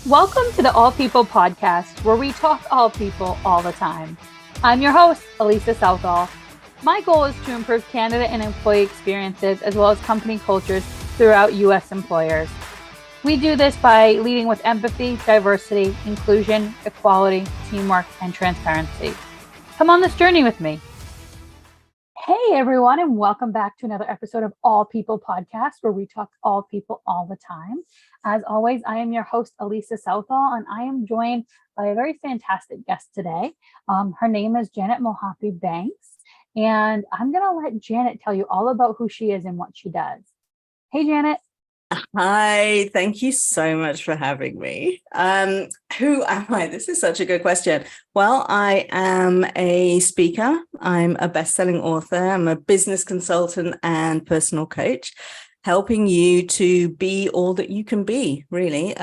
Welcome to the All People podcast, where we talk all people all the time. I'm your host, Elisa Southall. My goal is to improve candidate and employee experiences as well as company cultures throughout U.S. employers. We do this by leading with empathy, diversity, inclusion, equality, teamwork, and transparency. Come on this journey with me. Hey, everyone, and welcome back to another episode of All People Podcast, where we talk all people all the time. As always, I am your host, Elisa Southall, and I am joined by a very fantastic guest today. Her name is Janet Mohapi-Banks, and I'm going to let Janet tell you all about who she is and what she does. Hey, Janet. Hi, thank you so much for having me. Who am I? This is such a good question. Well, I am a speaker. I'm a best-selling author. I'm a business consultant and personal coach, helping you to be all that you can be, really.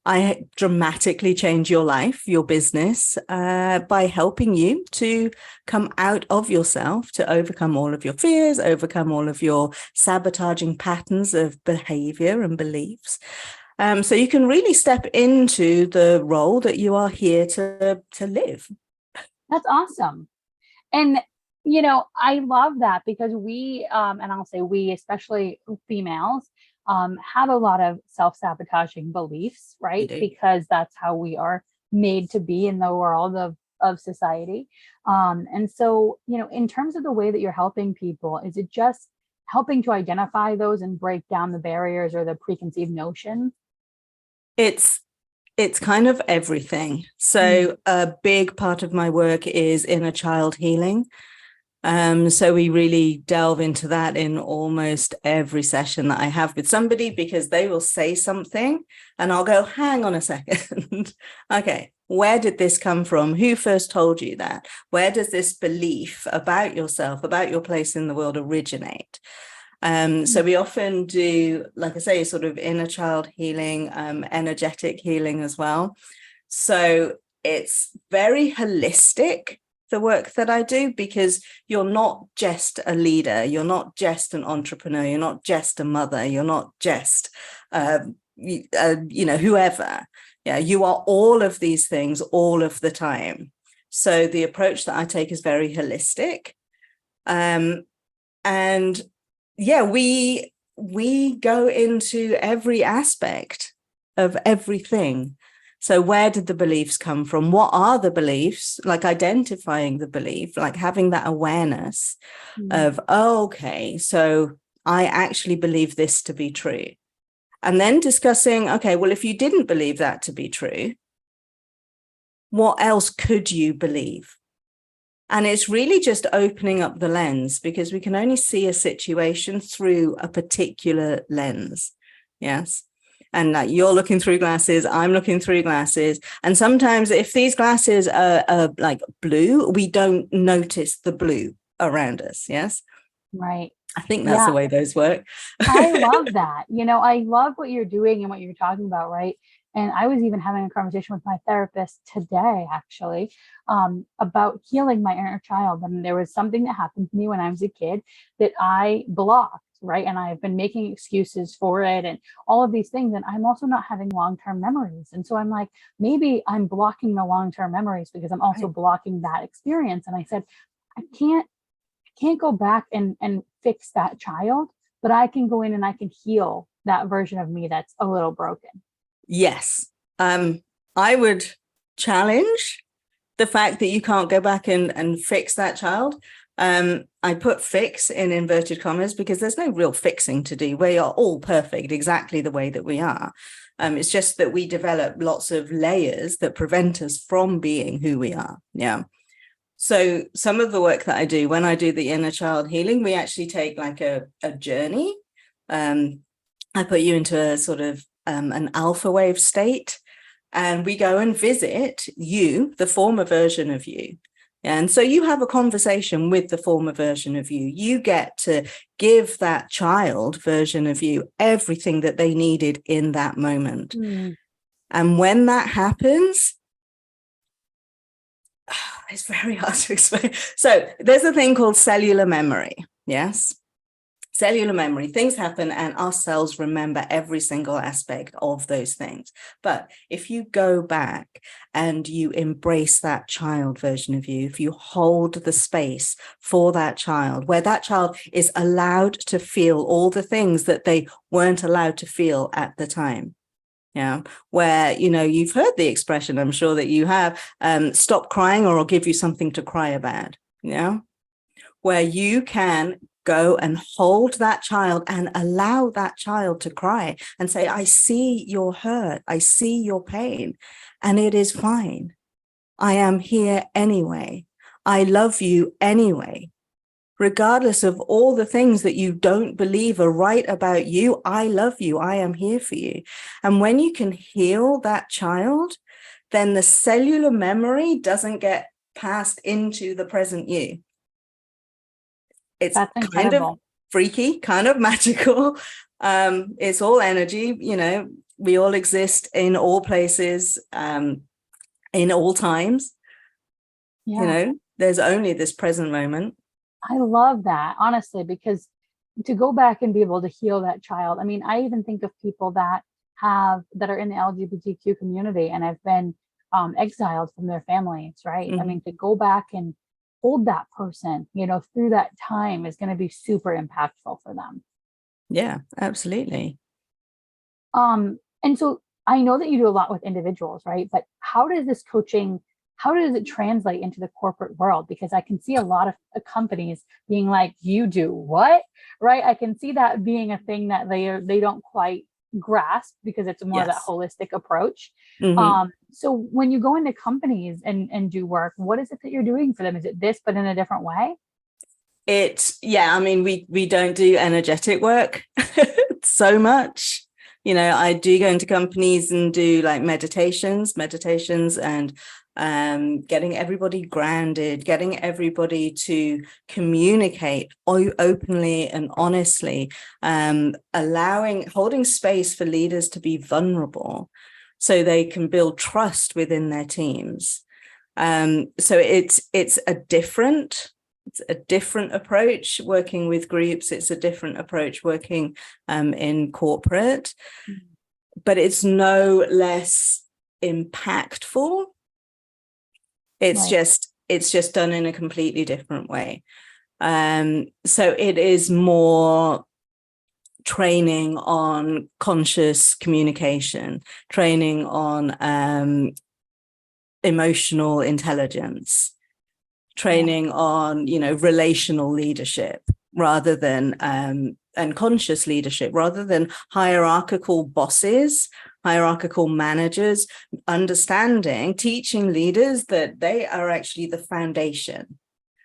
I dramatically change your life, your business, by helping you to come out of yourself, to overcome all of your fears, overcome all of your sabotaging patterns of behavior and beliefs. So you can really step into the role that you are here to live. That's awesome. And you know, I love that because we, and I'll say we, especially females, have a lot of self-sabotaging beliefs, right? Because that's how we are made to be in the world of society. And so, you know, in terms of the way that you're helping people, is it just helping to identify those and break down the barriers or the preconceived notions? It's kind of everything. So a big part of my work is inner child healing. So we really delve into that in almost every session that I have with somebody, because they will say something and I'll go, hang on a second. Okay, where did this come from? Who first told you that? Where does this belief about yourself, about your place in the world originate? So we often do, like I say, sort of inner child healing, energetic healing as well. So it's very holistic, the work that I do, because you're not just a leader, you're not just an entrepreneur, you're not just a mother, you're not just whoever. Yeah, you are all of these things all of the time. So the approach that I take is very holistic. And yeah, we go into every aspect of everything. So where did the beliefs come from? What are the beliefs? Like identifying the belief, like having that awareness of, oh, okay, so I actually believe this to be true. And then discussing, okay, well, if you didn't believe that to be true, what else could you believe? And it's really just opening up the lens, because we can only see a situation through a particular lens. Yes. And like you're looking through glasses, I'm looking through glasses. And sometimes if these glasses are like blue, we don't notice the blue around us. Yes. Right. I think that's the way those work. I love that. You know, I love what you're doing and what you're talking about, right? And I was even having a conversation with my therapist today, actually, about healing my inner child. And there was something that happened to me when I was a kid that I blocked, right? And I've been making excuses for it and all of these things. And I'm also not having long-term memories. And so I'm like, maybe I'm blocking the long-term memories because I'm also blocking that experience. And I said, I can't go back and fix that child, but I can go in and I can heal that version of me that's a little broken. Yes. I would challenge the fact that you can't go back and fix that child. I put fix in inverted commas because there's no real fixing to do. We are all perfect exactly the way that we are. It's just that we develop lots of layers that prevent us from being who we are. Yeah. So some of the work that I do when I do the inner child healing, we actually take like a journey. I put you into a sort of an alpha wave state, and we go and visit you, the former version of you. And so you have a conversation with the former version of you. You get to give that child version of you everything that they needed in that moment. And when that happens, it's very hard to explain. So there's a thing called cellular memory. Yes. Cellular memory, things happen and our cells remember every single aspect of those things. But if you go back and you embrace that child version of you, if you hold the space for that child, where that child is allowed to feel all the things that they weren't allowed to feel at the time. Yeah, where, you've heard the expression, I'm sure that you have, stop crying or I'll give you something to cry about. Yeah, where you can go and hold that child and allow that child to cry and say, I see your hurt, I see your pain, and it is fine. I am here anyway. I love you anyway. Regardless of all the things that you don't believe are right about you, I love you. I am here for you. And when you can heal that child, then the cellular memory doesn't get passed into the present you. It's kind of freaky, kind of magical. It's all energy, we all exist in all places, in all times. Yeah. There's only this present moment. I love that, honestly, because to go back and be able to heal that child. I mean, I even think of people that are in the LGBTQ community and have been exiled from their families, right? I mean, to go back and hold that person, through that time is going to be super impactful for them. Yeah, absolutely. And so I know that you do a lot with individuals, right? But how does it translate into the corporate world? Because I can see a lot of companies being like, you do what? Right? I can see that being a thing that they don't quite grasp because it's more of that holistic approach. So when you go into companies and do work, what is it that you're doing for them? Is it this, but in a different way? I mean, we don't do energetic work so much. I do go into companies and do like meditations and getting everybody grounded, getting everybody to communicate openly and honestly, holding space for leaders to be vulnerable so they can build trust within their teams. So it's a different approach working with groups. It's a different approach working in corporate, but it's no less impactful. It's just done in a completely different way. So it is more training on conscious communication, training on emotional intelligence, training on, relational leadership rather than and conscious leadership rather than hierarchical bosses, hierarchical managers, teaching leaders that they are actually the foundation.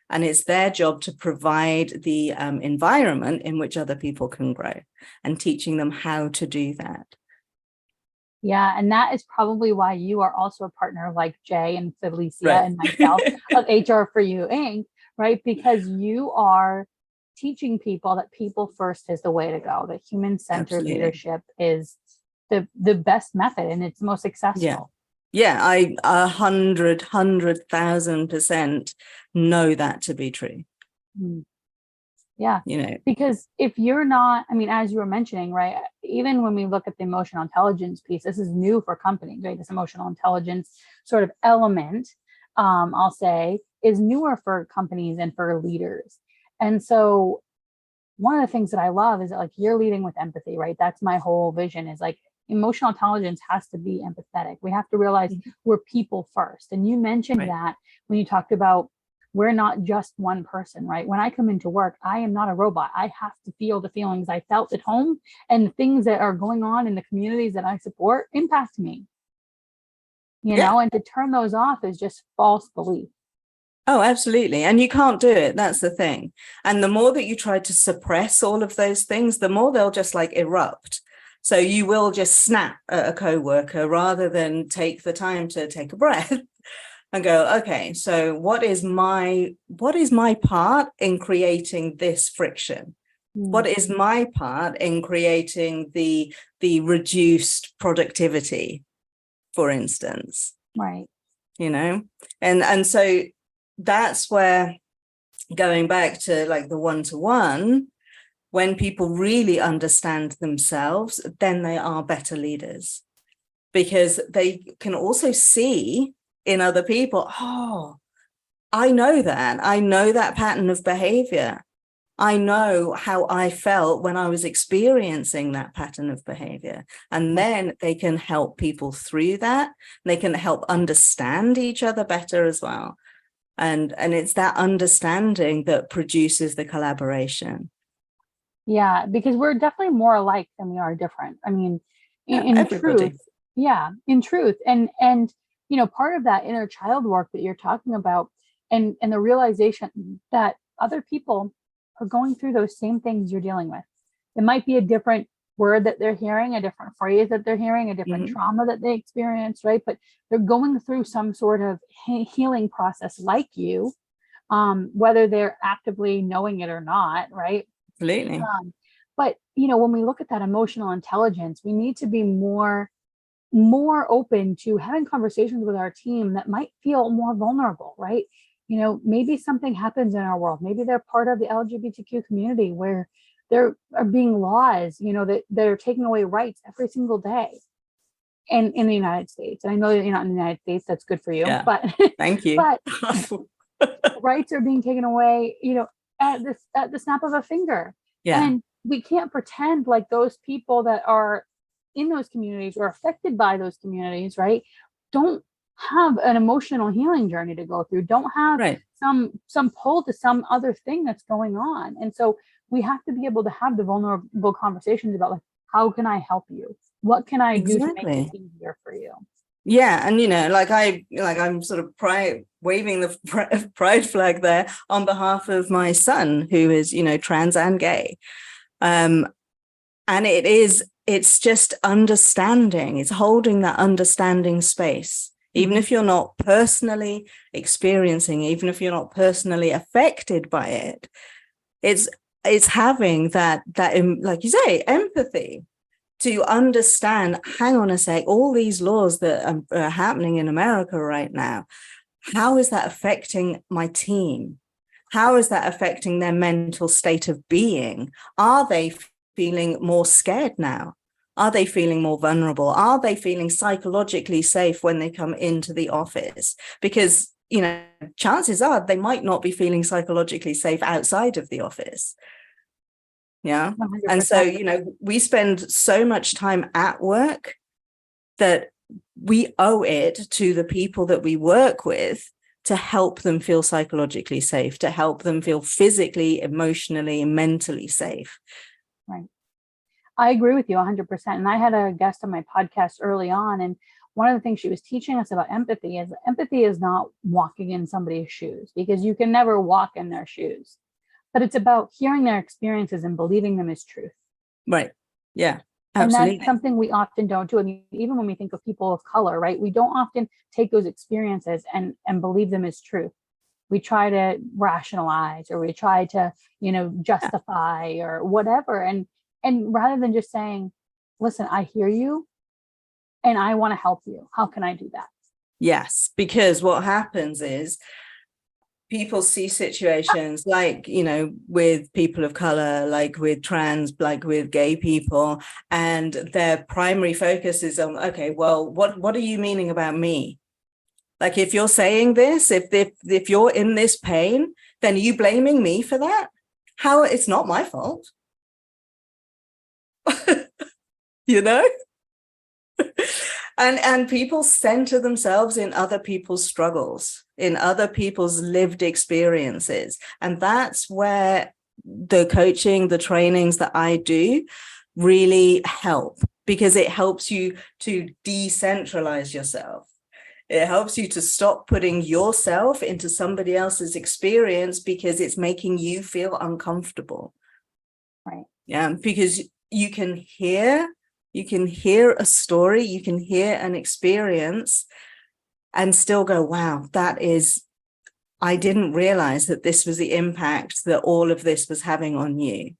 And it's their job to provide the environment in which other people can grow, and teaching them how to do that. Yeah, and that is probably why you are also a partner like Jay and Felicia and myself of HR for You Inc., right? Because you are teaching people that people first is the way to go, that human-centered leadership is the best method and it's most successful. Yeah, I 100,000% know that to be true. Yeah, because if you're not, I mean, as you were mentioning, right, even when we look at the emotional intelligence piece, this is new for companies, right? This emotional intelligence sort of element, I'll say, is newer for companies and for leaders. And so one of the things that I love is that, like, you're leading with empathy, right? That's my whole vision, is like emotional intelligence has to be empathetic. We have to realize we're people first. And you mentioned that when you talked about we're not just one person, right? When I come into work, I am not a robot. I have to feel the feelings I felt at home, and the things that are going on in the communities that I support impact me. And to turn those off is just false belief. Oh, absolutely. And you can't do it. That's the thing. And the more that you try to suppress all of those things, the more they'll just like erupt. So you will just snap at a coworker rather than take the time to take a breath and go, okay, so what is my part in creating this friction? What is my part in creating the reduced productivity, for instance? Right. And so that's where, going back to like the one-to-one, when people really understand themselves, then they are better leaders, because they can also see in other people, oh, I know that pattern of behavior. I know how I felt when I was experiencing that pattern of behavior. And then they can help people through that. They can help understand each other better as well. And it's that understanding that produces the collaboration. Yeah, because we're definitely more alike than we are different. I mean, in Everybody. truth, yeah, in truth. And part of that inner child work that you're talking about, and the realization that other people are going through those same things you're dealing with. It might be a different word that they're hearing, a different phrase that they're hearing, a different trauma that they experience, right? But they're going through some sort of healing process like you, whether they're actively knowing it or not, right? Absolutely. But when we look at that emotional intelligence, we need to be more open to having conversations with our team that might feel more vulnerable, right? Maybe something happens in our world. Maybe they're part of the LGBTQ community where there are being laws, that they're taking away rights every single day. And in the United States, and I know that you're not in the United States, that's good for you. Yeah. But thank you. but rights are being taken away, at the snap of a finger. Yeah. And we can't pretend like those people that are in those communities or affected by those communities, right, don't have an emotional healing journey to go through, don't have some pull to some other thing that's going on. And so we have to be able to have the vulnerable conversations about, like, how can I help you? What can I do to make it easier for you? Yeah. And, I'm sort of waving the pride flag there on behalf of my son, who is, trans and gay. And it's just understanding, it's holding that understanding space, even if you're not personally experiencing, even if you're not personally affected by it. It's having that, like you say, empathy, to understand, hang on a sec, all these laws that are happening in America right now, how is that affecting my team? How is that affecting their mental state of being? Are they feeling more scared now? Are they feeling more vulnerable? Are they feeling psychologically safe when they come into the office? Because, chances are they might not be feeling psychologically safe outside of the office. Yeah. 100%. And so, we spend so much time at work that we owe it to the people that we work with to help them feel psychologically safe, to help them feel physically, emotionally, and mentally safe. Right. I agree with you 100%. And I had a guest on my podcast early on, and one of the things she was teaching us about empathy is not walking in somebody's shoes, because you can never walk in their shoes. But it's about hearing their experiences and believing them as truth. Right. Yeah, absolutely. And that's something we often don't do. I mean, even when we think of people of color, right, we don't often take those experiences and believe them as truth. We try to rationalize, or we try to, justify or whatever. And rather than just saying, listen, I hear you and I want to help you. How can I do that? Yes, because what happens is people see situations like, with people of color, like with trans, like with gay people, and their primary focus is on, okay, well, what are you meaning about me? Like, if you're saying this, if you're in this pain, then are you blaming me for that? How? It's not my fault. And people center themselves in other people's struggles, in other people's lived experiences. And that's where the coaching, the trainings that I do really help, because it helps you to decentralize yourself. It helps you to stop putting yourself into somebody else's experience because it's making you feel uncomfortable. Right. Yeah, because you can hear a story, you can hear an experience and still go, wow, I didn't realize that this was the impact that all of this was having on you.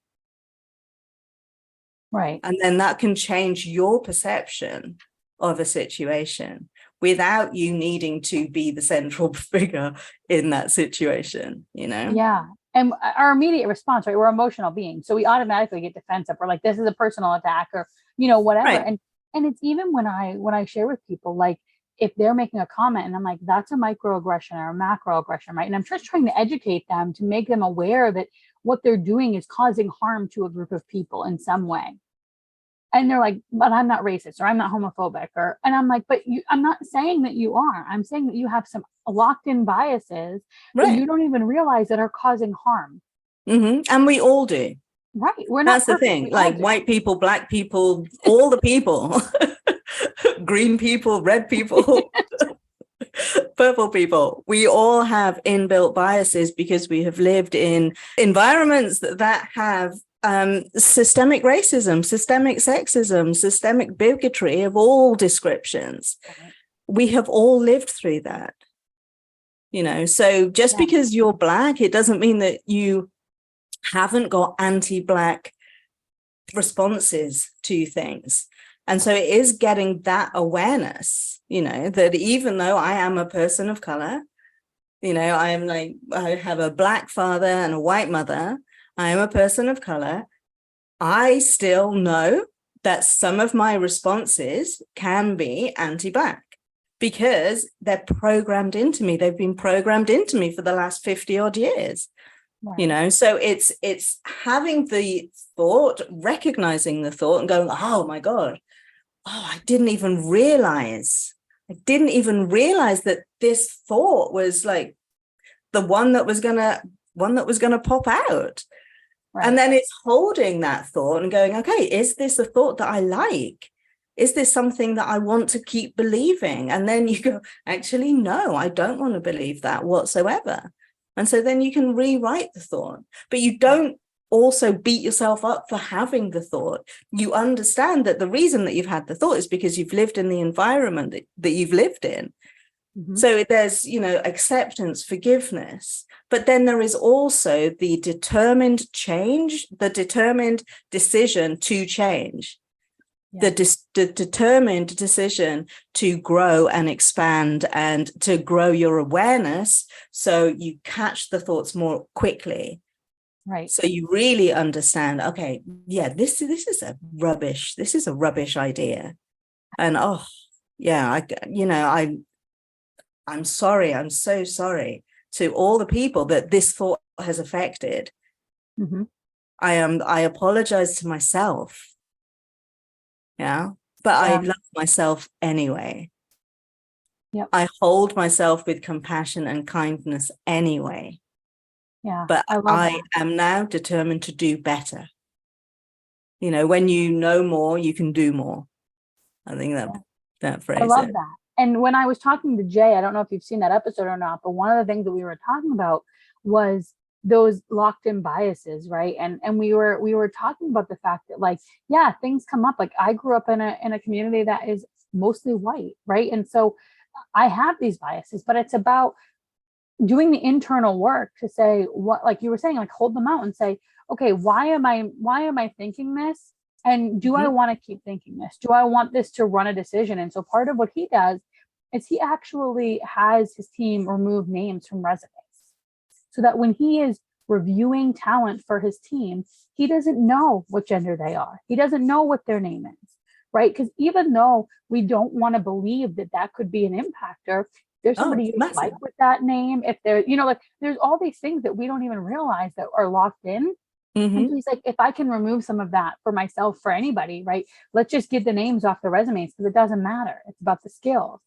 Right. And then that can change your perception of a situation without you needing to be the central figure in that situation, Yeah. And our immediate response, right? We're emotional beings. So we automatically get defensive. We're like, this is a personal attack or, whatever. Right. And it's even when I share with people, like if they're making a comment and I'm like, that's a microaggression or a macroaggression, right? And I'm just trying to educate them to make them aware that what they're doing is causing harm to a group of people in some way. And they're like, but I'm not racist or I'm not homophobic and I'm like, but I'm not saying that you are. I'm saying that you have some locked in biases that you Right. don't even realize that are causing harm. And we all do. Right. We're not That's the perfect. thing. We all Like do. white people, black people, all the people, green people, red people, purple people. We all have inbuilt biases because we have lived in environments that have systemic racism, systemic sexism, systemic bigotry of all descriptions. Right. We have all lived through that. So just because you're black, it doesn't mean that you haven't got anti-black responses to things. And so it is getting that awareness, that even though I am a person of color, I have a black father and a white mother, I am a person of color, I still know that some of my responses can be anti-black because they're programmed into me. They've been programmed into me for the last 50 odd years. Right. So it's having the thought, recognizing the thought and going, oh my God, I didn't even realize that this thought was like the one that was gonna pop out. Right. And then it's holding that thought and going, okay, is this a thought that I like? Is this something that I want to keep believing? And then you go, actually, no, I don't want to believe that whatsoever. And so then you can rewrite the thought, but you don't also beat yourself up for having the thought. You understand that the reason that you've had the thought is because you've lived in the environment that you've lived in. Mm-hmm. So there's, acceptance, forgiveness, but then there is also the determined change, the determined decision to change. Yeah. The determined decision to grow and expand and to grow your awareness so you catch the thoughts more quickly. Right. So you really understand, okay, yeah, this is a rubbish idea. And I'm sorry, I'm so sorry to all the people that this thought has affected. Mm-hmm. I apologize to myself. Yeah. But I love myself anyway. Yep. I hold myself with compassion and kindness anyway. Yeah. But I am now determined to do better. When you know more, you can do more. I think that phrase. I love that. And when I was talking to Jay, I don't know if you've seen that episode or not, but one of the things that we were talking about was those locked in biases, right? And we were talking about the fact that, like, yeah, things come up. Like, I grew up in a community that is mostly white, right? And so I have these biases, but it's about doing the internal work to say, what, like you were saying, like, hold them out and say, okay, why am I thinking this? And do I want to keep thinking this? Do I want this to run a decision? And so part of what he does is he actually has his team remove names from resumes, so that when he is reviewing talent for his team, he doesn't know what gender they are. He doesn't know what their name is, right? Because even though we don't want to believe that could be an impactor, there's somebody you don't like with that name. If there, like, there's all these things that we don't even realize that are locked in. Mm-hmm. And so he's like, if I can remove some of that for myself, for anybody, right? Let's just get the names off the resumes, because it doesn't matter. It's about the skills.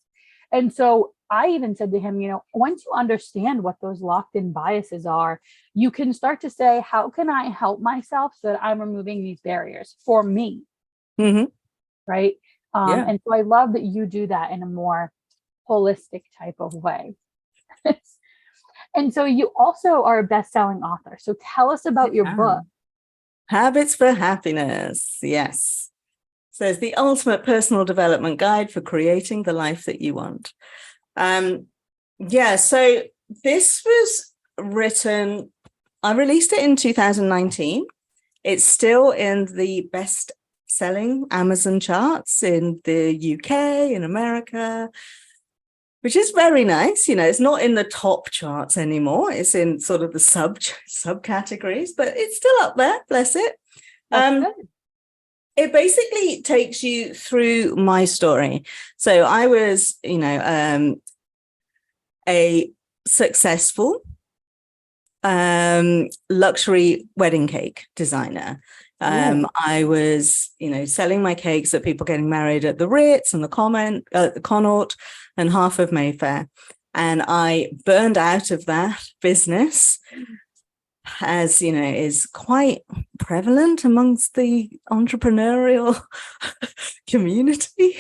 And so I even said to him, once you understand what those locked in biases are, you can start to say, how can I help myself so that I'm removing these barriers for me? Mm-hmm. Right. And so I love that you do that in a more holistic type of way. And so you also are a best-selling author. So tell us about your book. Habits for Happiness. Yes. So it's the ultimate personal development guide for creating the life that you want. So this was written, I released it in 2019. It's still in the best-selling Amazon charts in the UK, in America. which is very nice. It's not in the top charts anymore. It's in sort of the subcategories, but it's still up there. Bless it. That's good. It basically takes you through my story. So I was, a successful luxury wedding cake designer. I was, selling my cakes at people getting married at the Ritz and the Connaught and half of Mayfair. And I burned out of that business, as is quite prevalent amongst the entrepreneurial community.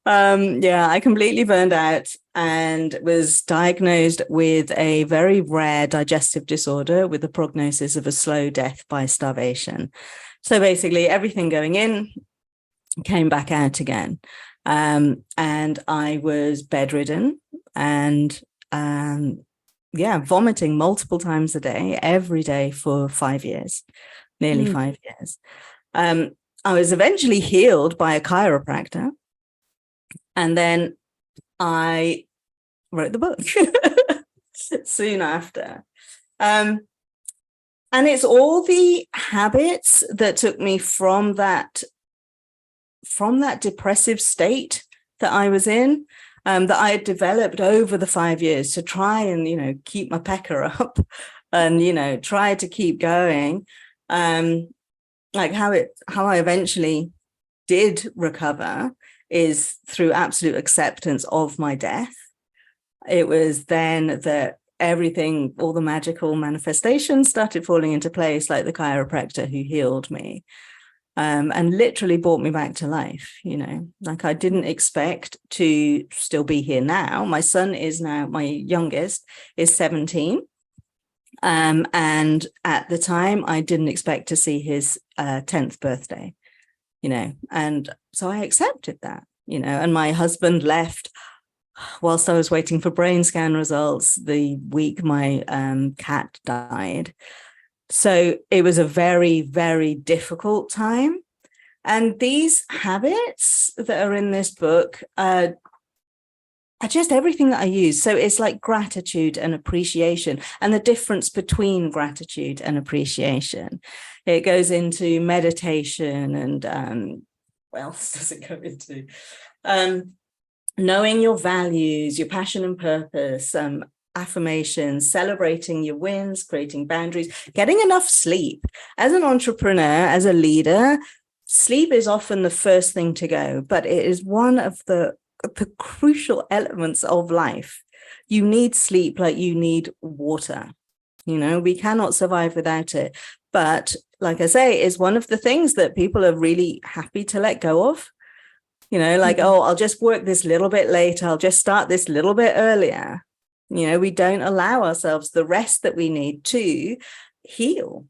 I completely burned out and was diagnosed with a very rare digestive disorder with a prognosis of a slow death by starvation. So basically everything going in came back out again. And I was bedridden and vomiting multiple times a day, every day for 5 years, nearly 5 years. I was eventually healed by a chiropractor. And then I wrote the book soon after. And it's all the habits that took me from that depressive state that I was in, that I had developed over the 5 years to try and, keep my pecker up and, try to keep going. Like how I eventually did recover is through absolute acceptance of my death. It was then that everything, all the magical manifestations started falling into place, like the chiropractor who healed me. And literally brought me back to life, like I didn't expect to still be here now. My son is now, my youngest is 17. And at the time I didn't expect to see his 10th birthday, and so I accepted that, and my husband left whilst I was waiting for brain scan results the week my cat died. So it was a very, very difficult time. And these habits that are in this book are just everything that I use. So it's like gratitude and appreciation and the difference between gratitude and appreciation. It goes into meditation and what else does it go into? Knowing your values, your passion and purpose, affirmations, celebrating your wins, creating boundaries, getting enough sleep. As an entrepreneur, as a leader, sleep is often the first thing to go, but it is one of the crucial elements of life. You need sleep like you need water. We cannot survive without it. But like I say, it's one of the things that people are really happy to let go of. Oh, I'll just work this little bit later. I'll just start this little bit earlier. We don't allow ourselves the rest that we need to heal.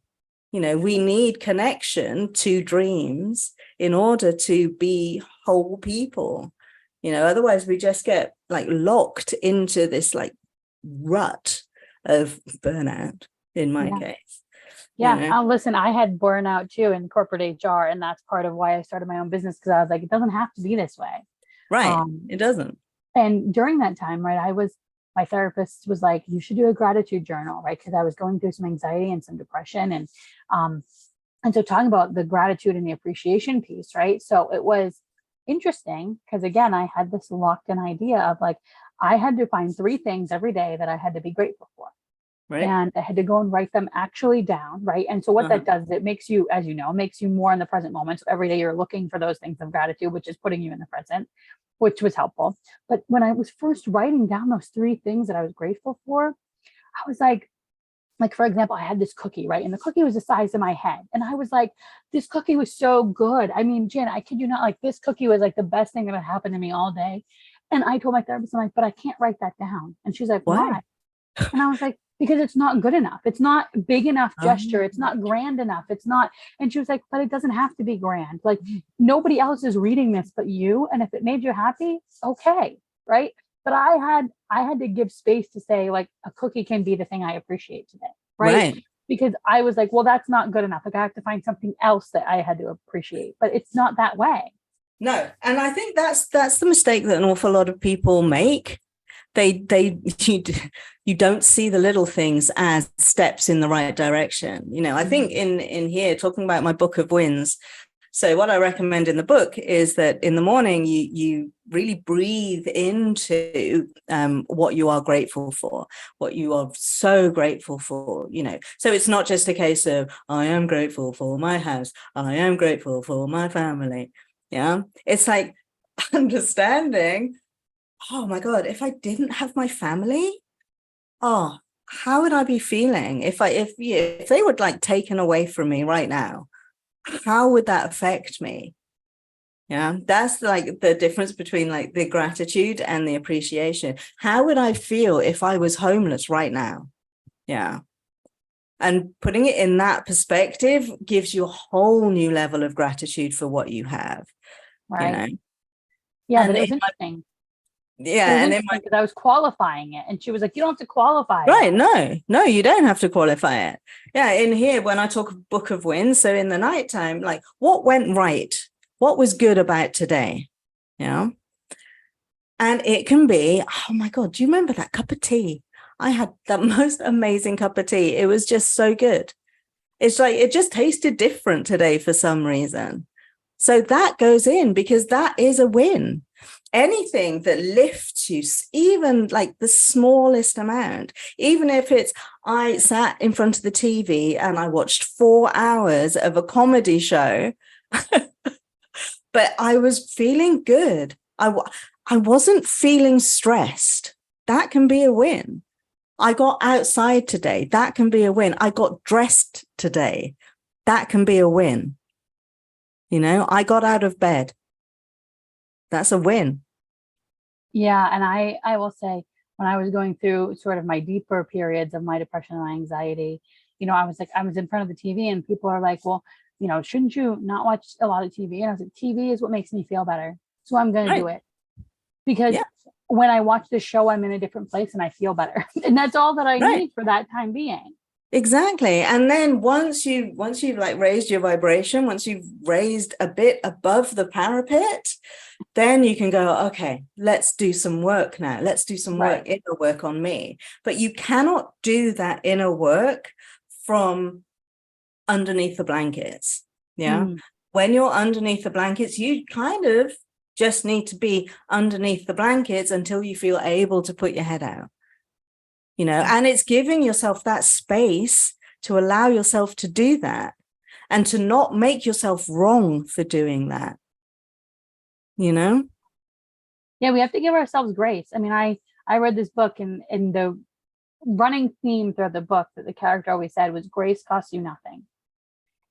We need connection to dreams in order to be whole people. Otherwise we just get like locked into this like rut of burnout in my case. Yeah. Listen, I had burnout too in corporate HR, and that's part of why I started my own business, because I was like, it doesn't have to be this way. Right. It doesn't. And during that time, right, my therapist was like, you should do a gratitude journal, right? Because I was going through some anxiety and some depression. And so talking about the gratitude and the appreciation piece, right? So it was interesting because, again, I had this locked in idea of like, I had to find 3 things every day that I had to be grateful for. Right. And I had to go and write them actually down. Right. And so what that does is it makes you, as you know, makes you more in the present moment. So every day you're looking for those things of gratitude, which is putting you in the present, which was helpful. But when I was first writing down those 3 things that I was grateful for, I was like, for example, I had this cookie, right? And the cookie was the size of my head. And I was like, this cookie was so good. I mean, Jen, I kid you not, like this cookie was like the best thing that had happened to me all day. And I told my therapist, I'm like, but I can't write that down. And she's like, why? And I was like, because it's not good enough. It's not big enough gesture. It's not grand enough. It's not. And she was like, but it doesn't have to be grand. Like nobody else is reading this but you. And if it made you happy, okay. Right. But I had to give space to say like a cookie can be the thing I appreciate today. Right. Because I was like, well, that's not good enough. Like I have to find something else that I had to appreciate, but it's not that way. No. And I think that's the mistake that an awful lot of people make, you don't see the little things as steps in the right direction. I think in here, talking about my book of wins, so what I recommend in the book is that in the morning you really breathe into what you are grateful for, what you are so grateful for. So it's not just a case of, I am grateful for my house, I am grateful for my family. Yeah, it's like understanding, oh my God, if I didn't have my family, how would I be feeling if they were like taken away from me right now? How would that affect me? Yeah, that's like the difference between like the gratitude and the appreciation. How would I feel if I was homeless right now? Yeah. And putting it in that perspective gives you a whole new level of gratitude for what you have. Right. Yeah, and but it was interesting. Yeah. It was interesting because I was qualifying it. And she was like, you don't have to qualify Right. it. No, you don't have to qualify it. Yeah. In here, when I talk book of wins, so in the nighttime, like what went right? What was good about today? And it can be, oh my God, do you remember that cup of tea? I had the most amazing cup of tea. It was just so good. It's like, it just tasted different today for some reason. So that goes in because that is a win. Anything that lifts you, even like the smallest amount, even if it's, I sat in front of the TV and I watched 4 hours of a comedy show, but I was feeling good. I wasn't feeling stressed. That can be a win. I got outside today. That can be a win. I got dressed today. That can be a win. I got out of bed. That's a win. Yeah. And I will say, when I was going through sort of my deeper periods of my depression and my anxiety, I was in front of the TV and people are like, well, shouldn't you not watch a lot of TV? And I was like, TV is what makes me feel better. So I'm going to do it. Because when I watch this show, I'm in a different place and I feel better. And that's all that I need for that time being. Exactly. And then once you've like raised your vibration, once you've raised a bit above the parapet, then you can go, okay, let's do some work now. Let's do some work, inner work on me. But you cannot do that inner work from underneath the blankets. Yeah. When you're underneath the blankets, you kind of just need to be underneath the blankets until you feel able to put your head out. And it's giving yourself that space to allow yourself to do that and to not make yourself wrong for doing that. Yeah, we have to give ourselves grace. I mean, I read this book and the running theme throughout the book that the character always said was, grace costs you nothing.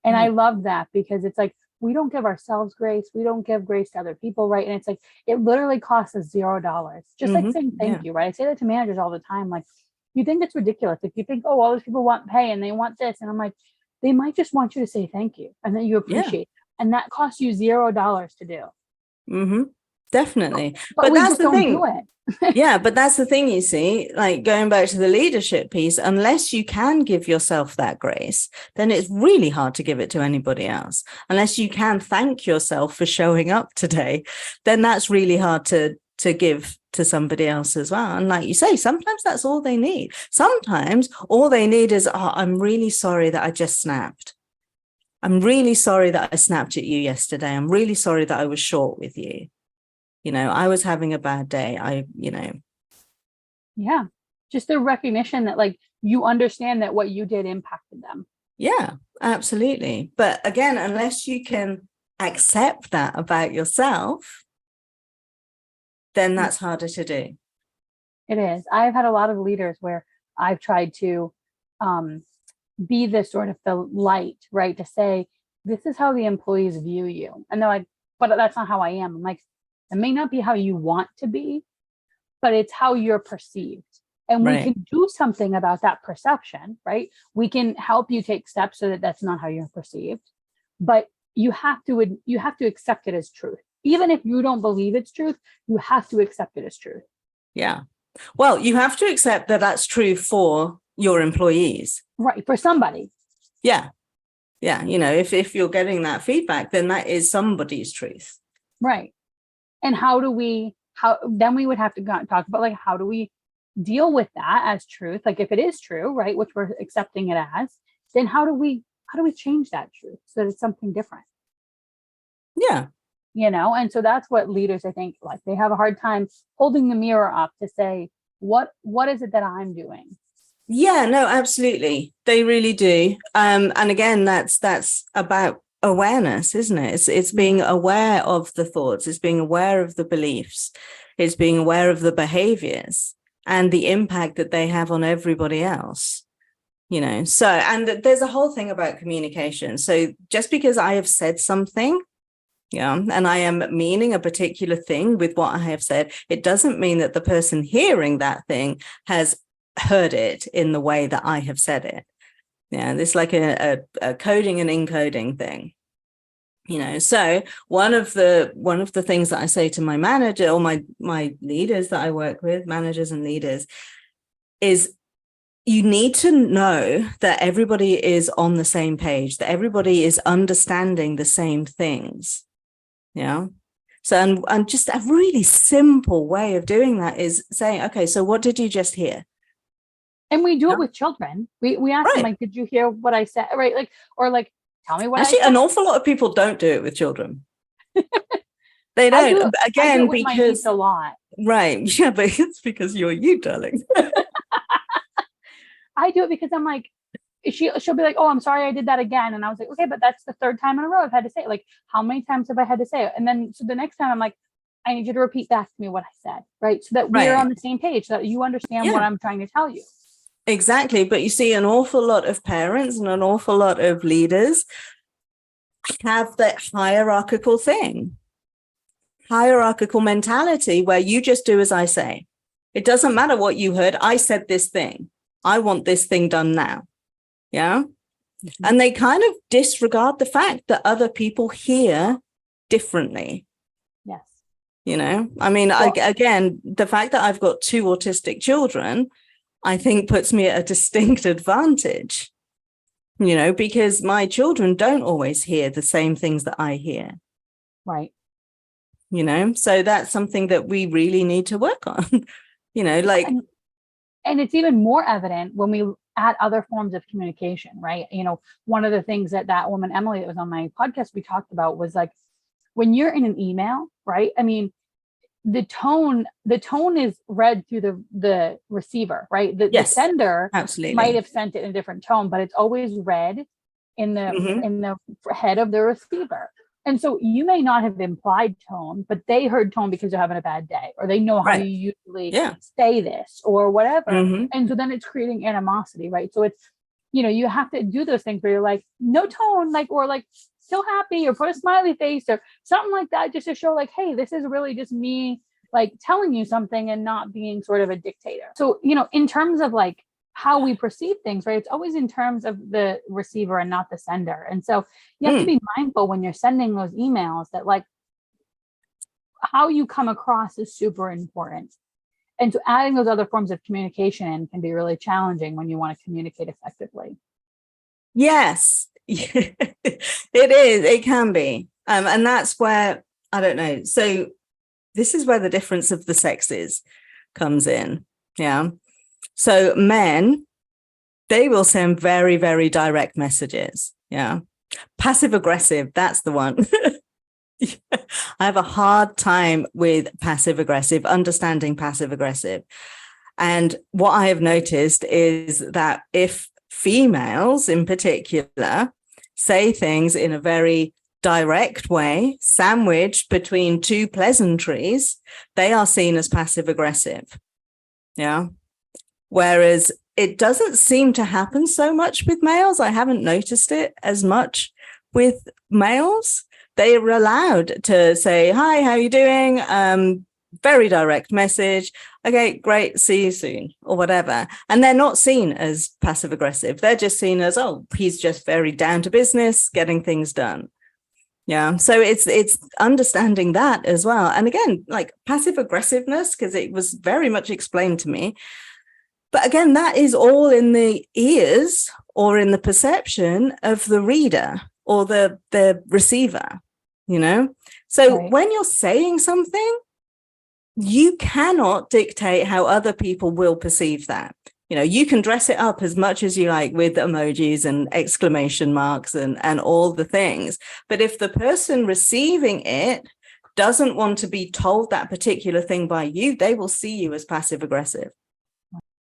And I love that because it's like, we don't give ourselves grace. We don't give grace to other people. Right. And it's like, it literally costs us $0. Just like saying thank you. Right. I say that to managers all the time. Like, you think it's ridiculous if you think, oh, all those people want pay and they want this. And I'm like, they might just want you to say thank you and that you appreciate it. And that costs you $0 to do. Definitely. But we that's just don't do it. Yeah, but that's the thing, you see, like going back to the leadership piece, unless you can give yourself that grace, then it's really hard to give it to anybody else. Unless you can thank yourself for showing up today, then that's really hard to give to somebody else as well. And like you say, sometimes that's all they need. Sometimes all they need is, I'm really sorry that I just snapped. I'm really sorry that I snapped at you yesterday. I'm really sorry that I was short with you. I was having a bad day. Yeah. Just the recognition that like you understand that what you did impacted them. Yeah, absolutely. But again, unless you can accept that about yourself, then that's harder to do. It is. I've had a lot of leaders where I've tried to be the sort of the light, right? To say, this is how the employees view you. And they're like, but that's not how I am. I'm like, it may not be how you want to be, but it's how you're perceived. And we can do something about that perception, right? We can help you take steps so that that's not how you're perceived. But you have to accept it as truth. Even if you don't believe it's truth, you have to accept it as truth. Yeah. Well, you have to accept that that's true for your employees. Right. For somebody. Yeah. Yeah. If you're getting that feedback, then that is somebody's truth. Right. And how do we then we would have to talk about like, how do we deal with that as truth? Like if it is true, right, which we're accepting it as, then how do we change that truth so that it's something different? Yeah. And so that's what leaders, I think, like they have a hard time holding the mirror up to say, what is it that I'm doing? Yeah, no, absolutely. They really do. And again, that's about awareness, isn't it? It's being aware of the thoughts, it's being aware of the beliefs, it's being aware of the behaviors and the impact that they have on everybody else. So, and there's a whole thing about communication. So just because I have said something, and I am meaning a particular thing with what I have said, it doesn't mean that the person hearing that thing has heard it in the way that I have said it. It's like a coding and encoding thing. So one of the things that I say to my manager or my leaders that I work with, managers and leaders, is you need to know that everybody is on the same page, that everybody is understanding the same things. So, and just a really simple way of doing that is saying, okay, so what did you just hear? And we do it with children. We ask them, like, did you hear what I said? Right. Like, or like, tell me what Actually, I said. An awful lot of people don't do it with children. They don't. I do it with my niece a lot. Right. Yeah, but it's because you're you, darling. I do it because I'm like, she'll be like, oh, I'm sorry I did that again. And I was like, okay, but that's the third time in a row I've had to say it. Like, how many times have I had to say it? And then so the next time I'm like, I need you to repeat back to me what I said, right? So that we're on the same page, so that you understand what I'm trying to tell you. Exactly. But you see, an awful lot of parents and an awful lot of leaders have that hierarchical mentality where you just do as I say. It doesn't matter what you heard. I said this thing. I want this thing done now. Yeah. Mm-hmm. And they kind of disregard the fact that other people hear differently. Yes. I mean, again, the fact that I've got 2 autistic children, I think puts me at a distinct advantage, because my children don't always hear the same things that I hear. Right. So that's something that we really need to work on, And it's even more evident when we add other forms of communication, right? One of the things that woman, Emily, that was on my podcast, we talked about was like, when you're in an email, right? I mean, the tone is read through the receiver, right? The sender absolutely might have sent it in a different tone, but it's always read in the head of the receiver. And so you may not have implied tone, but they heard tone because you're having a bad day, or they know how you usually say this or whatever. Mm-hmm. And so then it's creating animosity, right? So it's, you have to do those things where you're like, no tone, like, or like, still happy, or put a smiley face or something like that, just to show like, hey, this is really just me like telling you something and not being sort of a dictator. So, in terms of like how we perceive things, right? It's always in terms of the receiver and not the sender. And so you have to be mindful when you're sending those emails that like how you come across is super important. And so adding those other forms of communication in can be really challenging when you want to communicate effectively. Yes, it is. It can be. And that's where, I don't know. So this is where the difference of the sexes comes in. Yeah. So men, they will send very, very direct messages. Yeah. Passive aggressive. That's the one. I have a hard time with passive aggressive, understanding passive aggressive. And what I have noticed is that if females in particular say things in a very direct way, sandwiched between 2 pleasantries, they are seen as passive aggressive. Yeah. Whereas it doesn't seem to happen so much with males. I haven't noticed it as much with males. They are allowed to say, hi, how are you doing? Very direct message. Okay, great. See you soon, or whatever. And they're not seen as passive aggressive. They're just seen as, oh, he's just very down to business, getting things done. Yeah. So it's understanding that as well. And again, like passive aggressiveness, because it was very much explained to me. But again, that is all in the ears or in the perception of the reader or the receiver, So when you're saying something, you cannot dictate how other people will perceive that. You can dress it up as much as you like with emojis and exclamation marks and all the things. But if the person receiving it doesn't want to be told that particular thing by you, they will see you as passive aggressive.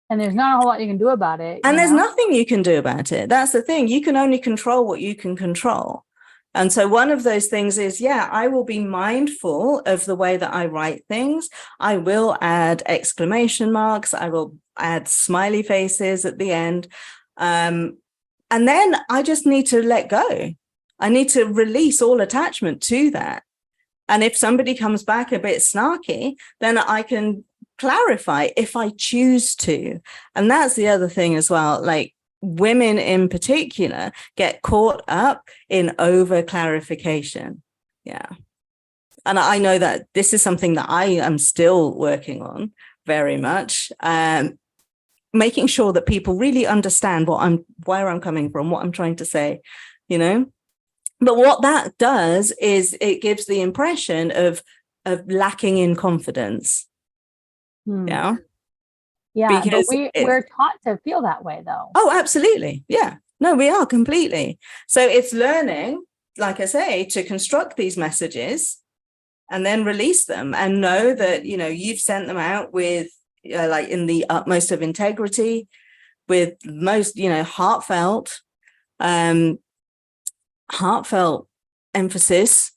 And there's not a whole lot you can do about it. And there's nothing you can do about it. That's the thing. You can only control what you can control. And so one of those things is, I will be mindful of the way that I write things. I will add exclamation marks. I will add smiley faces at the end. And then I just need to let go. I need to release all attachment to that. And if somebody comes back a bit snarky, then I can clarify if I choose to. And that's the other thing as well. Like, women in particular get caught up in over clarification. Yeah. And I know that this is something that I am still working on very much. Making sure that people really understand where I'm coming from, what I'm trying to say, But what that does is it gives the impression of lacking in confidence. Yeah. Yeah, because but we're taught to feel that way, though. Oh, absolutely. Yeah. No, we are completely. So it's learning, like I say, to construct these messages and then release them and know that, you've sent them out with like in the utmost of integrity, with most, heartfelt emphasis.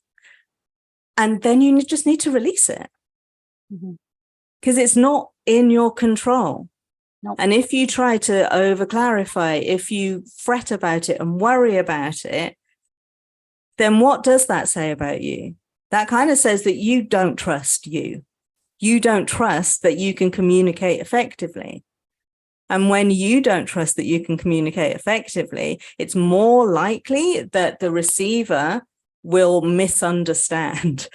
And then you just need to release it. Because it's not in your control. Nope. And if you try to over clarify, if you fret about it and worry about it, then what does that say about you? That kind of says that you don't trust you. You don't trust that you can communicate effectively. And when you don't trust that you can communicate effectively, it's more likely that the receiver will misunderstand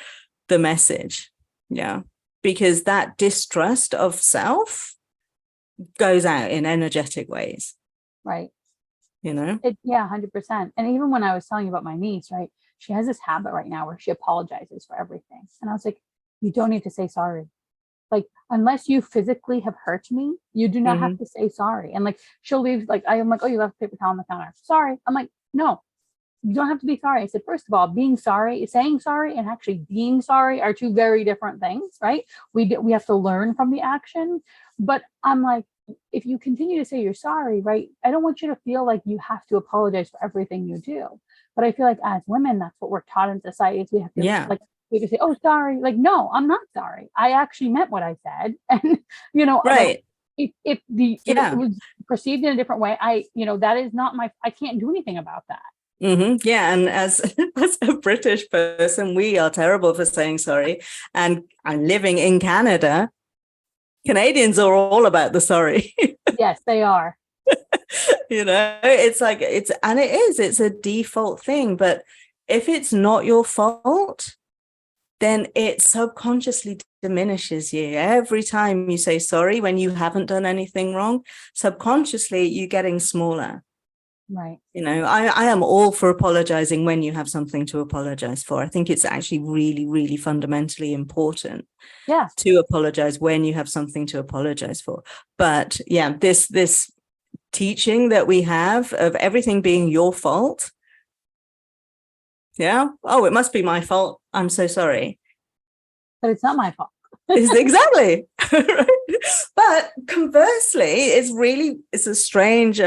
the message. Yeah. Because that distrust of self goes out in energetic ways. Right. 100%. And even when I was telling you about my niece, right, she has this habit right now where she apologizes for everything. And I was like, you don't need to say sorry. Like, unless you physically have hurt me, you do not have to say sorry. And like, she'll leave, like, I'm like, oh, you left paper towel on the counter. Sorry. I'm like, no, you don't have to be sorry. I said, first of all, being sorry, saying sorry and actually being sorry are two very different things, right? We have to learn from the action. But I'm like, if you continue to say you're sorry, right, I don't want you to feel like you have to apologize for everything you do. But I feel like as women, that's what we're taught in society is we have to we just say, oh, sorry. Like, no, I'm not sorry. I actually meant what I said. And, right. Like, if it was perceived in a different way, that is not I can't do anything about that. Yeah, and as a British person, we are terrible for saying sorry. And I'm living in Canada. Canadians are all about the sorry. Yes, they are. It's like it's a default thing. But if it's not your fault, then it subconsciously diminishes you. Every time you say sorry when you haven't done anything wrong, subconsciously you're getting smaller. Right. I am all for apologizing when you have something to apologize for. I think it's actually really, really fundamentally important to apologize when you have something to apologize for. But yeah, this teaching that we have of everything being your fault. Yeah. Oh, it must be my fault. I'm so sorry. But it's not my fault. Exactly. But conversely, it's a strange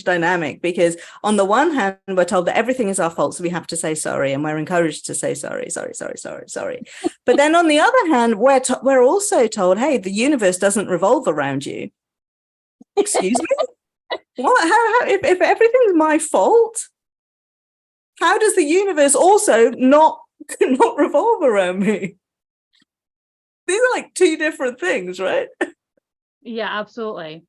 dynamic, because on the one hand, we're told that everything is our fault, so we have to say sorry, and we're encouraged to say sorry. But then on the other hand, we're also told, hey, the universe doesn't revolve around you. Excuse me? What? How if everything's my fault, how does the universe also not revolve around me? These are like two different things, right? Yeah, absolutely.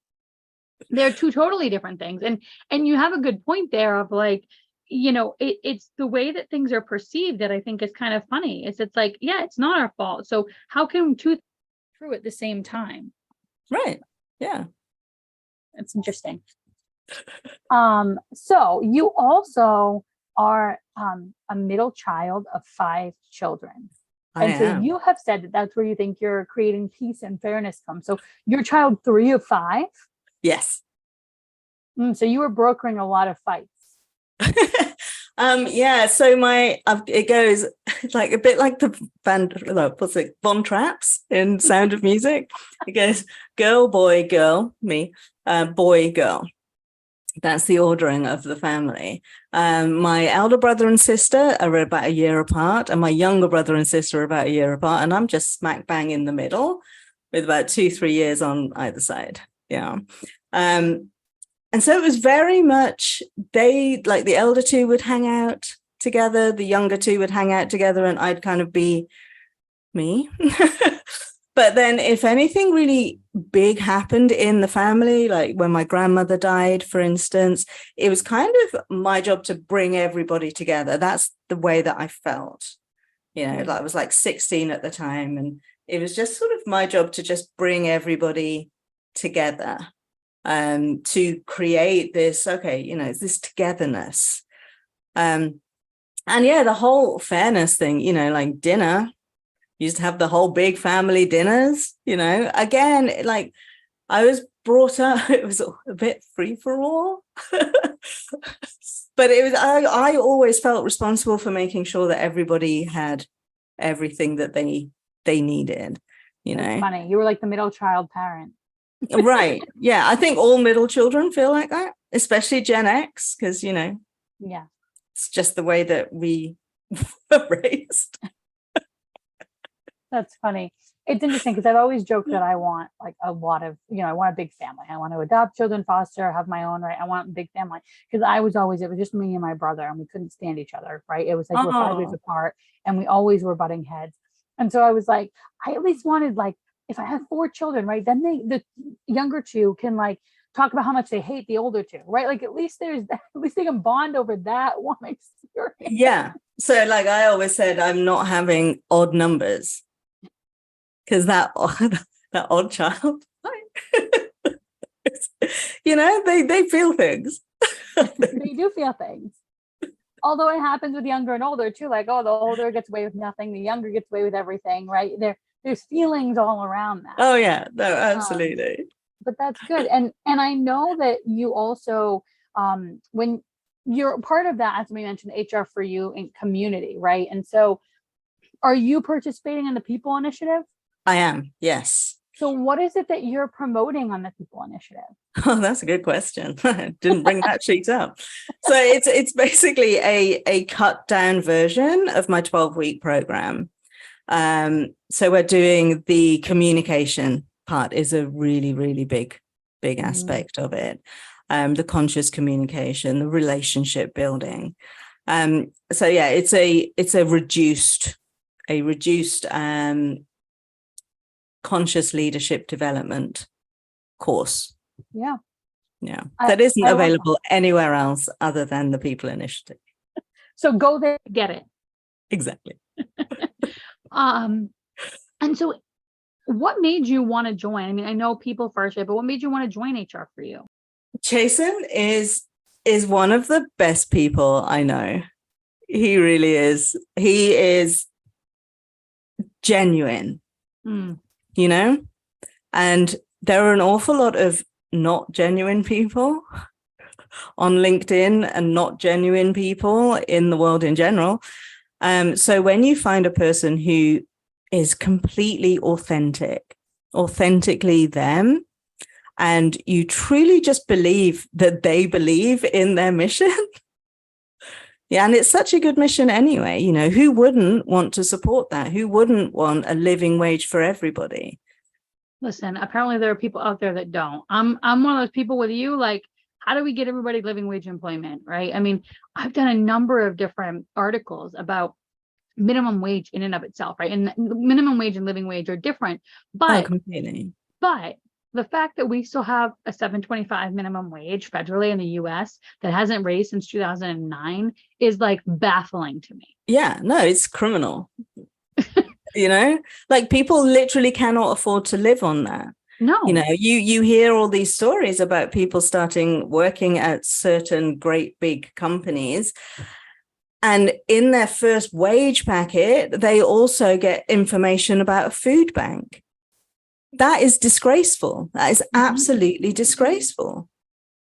They're two totally different things. And you have a good point there of like, it's the way that things are perceived that I think is kind of funny. It's like, yeah, it's not our fault. So how can two things be true at the same time? Right. Yeah. It's interesting. So you also are a middle child of 5 children. I And so am. you have said that that's where you think you're creating peace and fairness from. So you're child 3 of 5. Yes. So you were brokering a lot of fights. Yeah, so it goes like a bit like the Von Traps in Sound of Music. It goes girl, boy, girl, me, boy, girl. That's the ordering of the family. My elder brother and sister are about a year apart, and my younger brother and sister are about a year apart, and I'm just smack bang in the middle with about 2-3 years on either side. Yeah. And so it was very much, the elder two would hang out together, the younger two would hang out together, and I'd kind of be me. But then if anything really big happened in the family, like when my grandmother died, for instance, it was kind of my job to bring everybody together. That's the way that I felt. I was like 16 at the time, and it was just sort of my job to just bring everybody together. To create this, this togetherness. And yeah, the whole fairness thing, like dinner, you used to have the whole big family dinners, again, like I was brought up, it was a bit free for all. But it was, I always felt responsible for making sure that everybody had everything that they needed, That's funny. You were like the middle child parent. Right. Yeah. I think all middle children feel like that, especially Gen X, because, yeah, it's just the way that we were raised. That's funny. It's interesting because I've always joked that I want like a lot of, I want a big family. I want to adopt children, foster, have my own, right? I want a big family because it was just me and my brother, and we couldn't stand each other, right? It was like we're 5 years apart, and we always were butting heads. And so I was like, I at least wanted, like, if I have 4 children, right, then the younger 2 can like talk about how much they hate the older 2, right? Like at least they can bond over that one experience. Yeah. So like I always said, I'm not having odd numbers, because that odd child, they feel things. They do feel things. Although it happens with younger and older too, like, oh, the older gets away with nothing, the younger gets away with everything, right? There's feelings all around that. Oh yeah, no, absolutely. But that's good. And I know that you also, when you're part of that, as we mentioned, HR for You in community, right? And so are you participating in the People Initiative? I am, yes. So what is it that you're promoting on the People Initiative? Oh, that's a good question. I didn't bring that sheet up. So it's basically a cut down version of my 12-week program. So we're doing the communication part is a really, really big aspect of it. The conscious communication, the relationship building. So yeah, it's a reduced conscious leadership development course. Yeah. That isn't available anywhere else other than the People Initiative. So go there, get it. Exactly. And so what made you want to join? I mean, I know people first, but what made you want to join HR for You? Jason is one of the best people I know. He really is. He is genuine, and there are an awful lot of not genuine people on LinkedIn and not genuine people in the world in general. So when you find a person who is completely authentically them, and you truly just believe that they believe in their mission. Yeah, and it's such a good mission anyway. Who wouldn't want to support that? Who wouldn't want a living wage for everybody? Listen, apparently there are people out there that don't. I'm one of those people with you, like, how do we get everybody living wage employment, right? I mean, I've done a number of different articles about minimum wage in and of itself, right? And minimum wage and living wage are different, but completely. But the fact that we still have a $7.25 minimum wage federally in the US that hasn't raised since 2009 is like baffling to me. Yeah, no, it's criminal. Like people literally cannot afford to live on that. No. You hear all these stories about people working at certain great big companies, And in their first wage packet, they also get information about a food bank. That is disgraceful. That is absolutely disgraceful.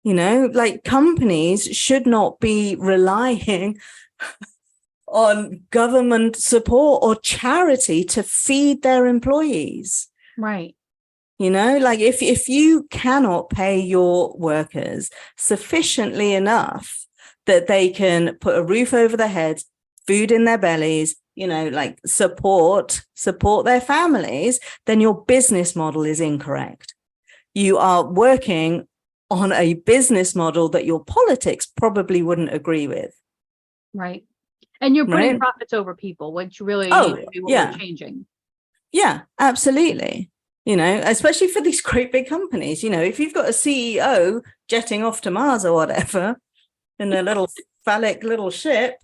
You know, like companies should not be relying on government support or charity to feed their employees. Right. You know, like if you cannot pay your workers sufficiently enough that they can put a roof over their heads, food in their bellies, you know, like support their families, then your business model is incorrect. You are working on a business model that your politics probably wouldn't agree with. Right. And you're putting Right? profits over people, which really Oh, needs to be what yeah. we're changing. Yeah, absolutely. You know, especially for these great big companies, you know, if you've got a CEO jetting off to Mars or whatever in a little phallic little ship,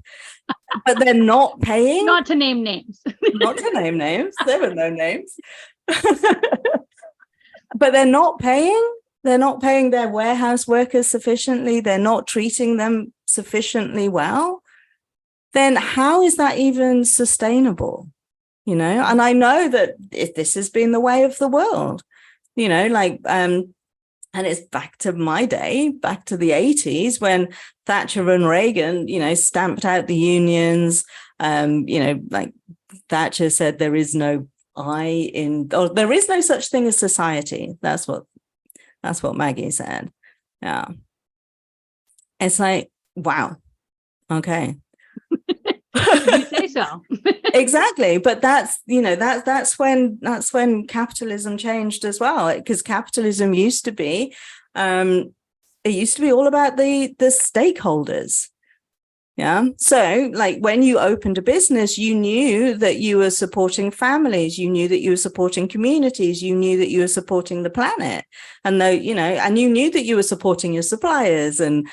but they're not paying. Not to name names. Not to name names. There were no names. But they're not paying. They're not paying their warehouse workers sufficiently. They're not treating them sufficiently well. Then how is that even sustainable? You know, and I know that this has been the way of the world, you know, like, and it's back to my day, back to the 80s when Thatcher and Reagan, you know, stamped out the unions. You know, like Thatcher said, there is no there is no such thing as society. That's what Maggie said. Yeah. It's like, wow. Okay. You say so. Exactly, but that's, you know, that's when capitalism changed as well, because capitalism used to be all about the stakeholders. Yeah, so like when you opened a business, you knew that you were supporting families, you knew that you were supporting communities, you knew that you were supporting the planet, and though, you know, and you knew that you were supporting your suppliers and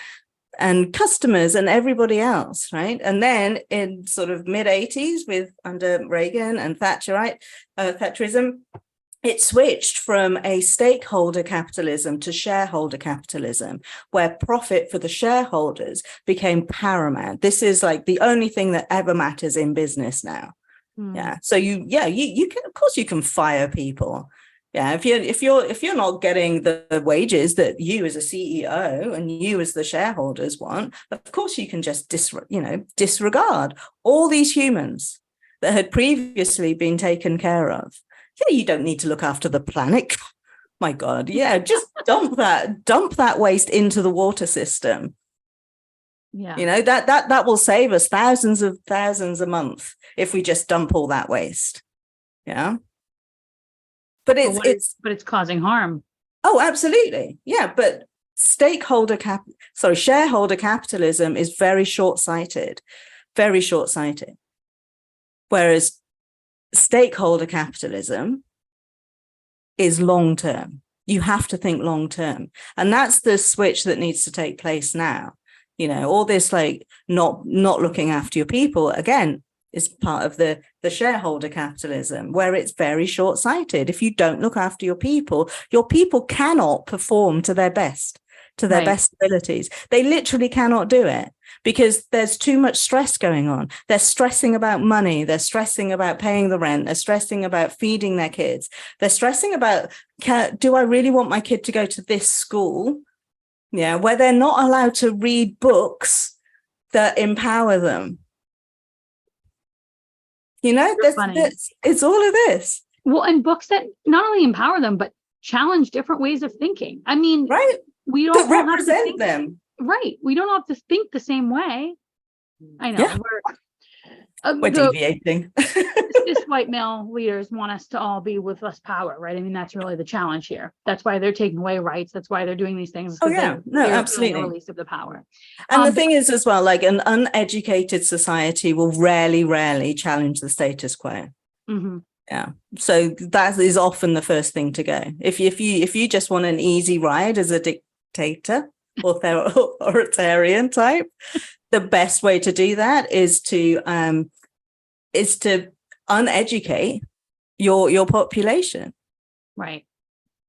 customers and everybody else, right? And then in sort of mid-80s under Reagan and Thatcherism, it switched from a stakeholder capitalism to shareholder capitalism, where profit for the shareholders became paramount. This is like the only thing that ever matters in business now. Yeah. So you can, of course you can fire people. Yeah, if you're not getting the wages that you as a CEO and you as the shareholders want, of course you can just disregard all these humans that had previously been taken care of. Yeah, you don't need to look after the planet. My God, yeah, just dump that waste into the water system. Yeah, you know, that will save us thousands a month if we just dump all that waste. Yeah. But it's causing harm. Oh, absolutely. Yeah. But shareholder capitalism is very short-sighted. Whereas stakeholder capitalism is long-term. You have to think long-term. And that's the switch that needs to take place now. You know, all this like not looking after your people, again, is part of the shareholder capitalism, where it's very short-sighted. If you don't look after your people cannot perform to their best abilities. They literally cannot do it because there's too much stress going on. They're stressing about money. They're stressing about paying the rent. They're stressing about feeding their kids. They're stressing about, do I really want my kid to go to this school? Yeah, where they're not allowed to read books that empower them. You know, it's all of this. Well, and books that not only empower them, but challenge different ways of thinking. I mean, right. We don't represent them. Right. We don't have to think the same way. I know. Yeah. We're deviating. This white male leaders want us to all be with less power, right? I mean, that's really the challenge here. That's why they're taking away rights. That's why they're doing these things. Oh, yeah. No, absolutely. The release of the power. And the thing is as well, like an uneducated society will rarely challenge the status quo. Mm-hmm. Yeah. So that is often the first thing to go. If you just want an easy ride as a dictator or authoritarian type, the best way to do that is to uneducate your population. Right.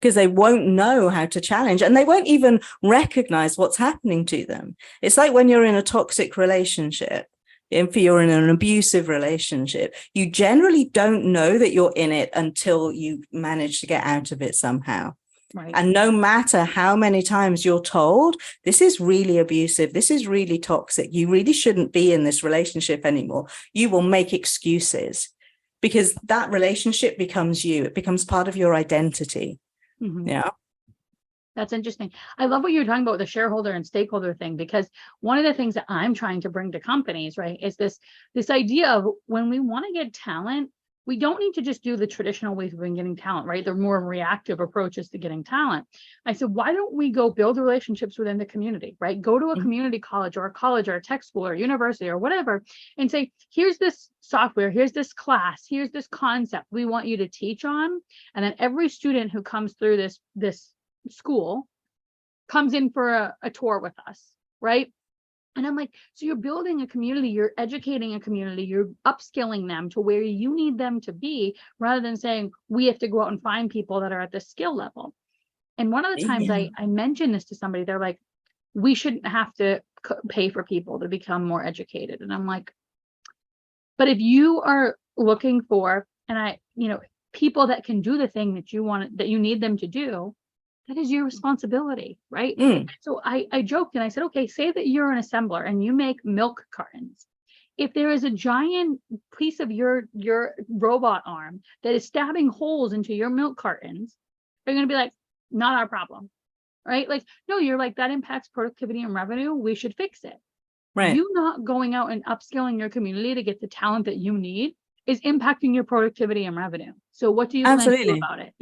Because they won't know how to challenge and they won't even recognize what's happening to them. It's like when you're in a toxic relationship, if you're in an abusive relationship, you generally don't know that you're in it until you manage to get out of it somehow. Right. And no matter how many times you're told, this is really abusive, this is really toxic, you really shouldn't be in this relationship anymore, you will make excuses, because that relationship becomes you. It becomes part of your identity. Mm-hmm. Yeah. That's interesting. I love what you're talking about with the shareholder and stakeholder thing, because one of the things that I'm trying to bring to companies, right, is this idea of when we want to get talent, we don't need to just do the traditional ways of getting talent, right? They're more reactive approaches to getting talent. I said, why don't we go build relationships within the community, right? Go to a community college or a tech school or university or whatever, and say, here's this software, here's this class, here's this concept we want you to teach on. And then every student who comes through this school comes in for a tour with us, right? And I'm like, so you're building a community, you're educating a community, you're upskilling them to where you need them to be, rather than saying we have to go out and find people that are at the skill level. And one of the times I mentioned this to somebody, they're like, we shouldn't have to pay for people to become more educated. And I'm like, but if you are looking for, people that can do the thing that you want, that you need them to do, that is your responsibility, right? So I joked and I said, okay, say that you're an assembler and you make milk cartons. If there is a giant piece of your robot arm that is stabbing holes into your milk cartons, they're going to be like, not our problem, right? Like, no, you're like, that impacts productivity and revenue. We should fix it. Right. You not going out and upskilling your community to get the talent that you need is impacting your productivity and revenue. So what do you plan to do about it?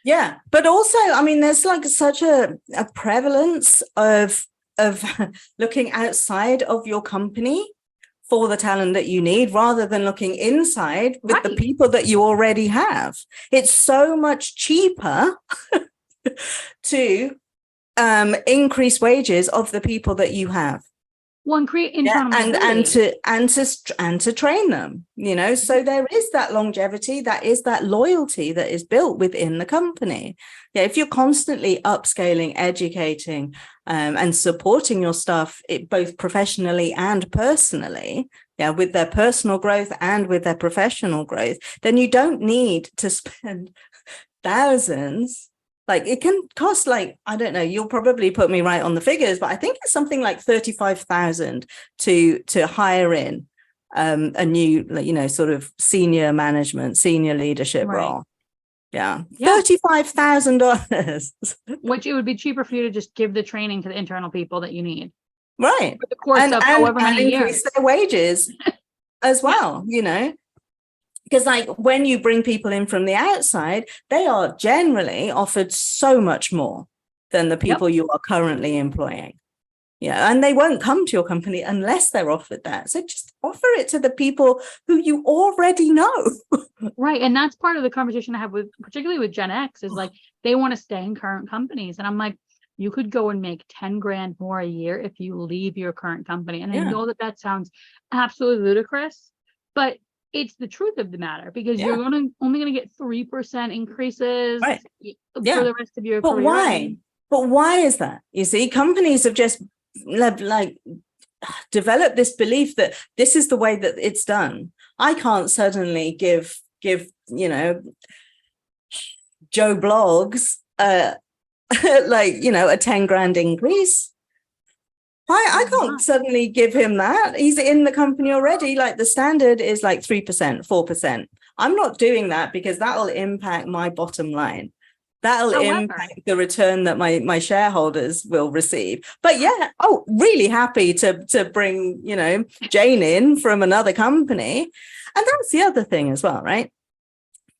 Yeah, but also, I mean, there's like such a prevalence of looking outside of your company for the talent that you need, rather than looking inside with the people that you already have. It's so much cheaper to increase wages of the people that you have. One, create internal mobility. and to train them, so there is that longevity, that is that loyalty that is built within the company. Yeah, if you're constantly upscaling, educating, and supporting your staff, both professionally and personally, with their personal growth and with their professional growth, then you don't need to spend thousands. Like, it can cost, like, I don't know, you'll probably put me right on the figures, but I think it's something like 35,000 to hire in a new, sort of senior management, senior leadership role. Yeah. $35,000. Which it would be cheaper for you to just give the training to the internal people that you need. Right. For the course of however many years. Increase their wages as well, Because like when you bring people in from the outside, they are generally offered so much more than the people you are currently employing. Yeah. And they won't come to your company unless they're offered that. So just offer it to the people who you already know. Right. And that's part of the conversation I have particularly with Gen X, is like, they want to stay in current companies. And I'm like, you could go and make 10 grand more a year if you leave your current company. And I know that sounds absolutely ludicrous, but it's the truth of the matter, because you're only going to get 3% increases for the rest of your career. But why? But why is that? You see, companies have just like developed this belief that this is the way that it's done. I can't suddenly give Joe Blogs a 10 grand increase. I can't suddenly give him that. He's in the company already. Like, the standard is like 3%, 4%. I'm not doing that because that'll impact my bottom line. That'll impact the return that my shareholders will receive. But really happy to bring, Jane in from another company. And that's the other thing as well, right?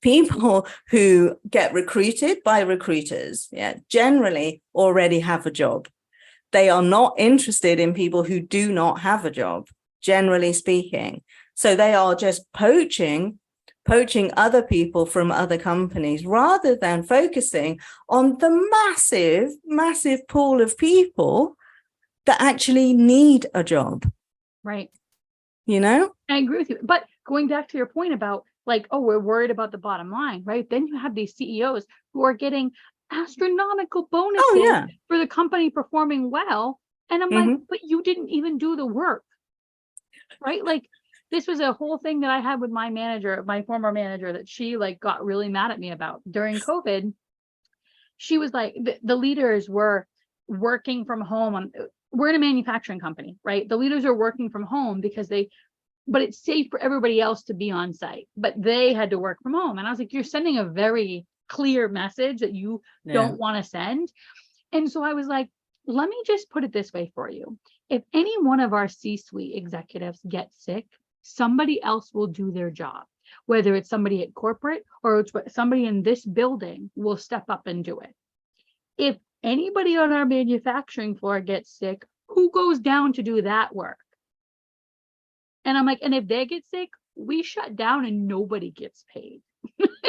People who get recruited by recruiters, generally already have a job. They are not interested in people who do not have a job, generally speaking. So they are just poaching other people from other companies, rather than focusing on the massive, massive pool of people that actually need a job. Right. I agree with you. But going back to your point about like, oh, we're worried about the bottom line, right? Then you have these CEOs who are getting astronomical bonuses for the company performing well. And I'm like, but you didn't even do the work. right? Like this was a whole thing that I had with my manager, my former manager, that she like got really mad at me about during COVID. She was like, the leaders were working from home. We're in a manufacturing company, right? The leaders are working from home because but it's safe for everybody else to be on site, but they had to work from home. And I was like, you're sending a very clear message that you don't want to send. And so I was like, let me just put it this way for you. If any one of our C-suite executives get sick, somebody else will do their job. Whether it's somebody at corporate or it's somebody in this building will step up and do it. If anybody on our manufacturing floor gets sick, who goes down to do that work? And I'm like, and if they get sick, we shut down and nobody gets paid.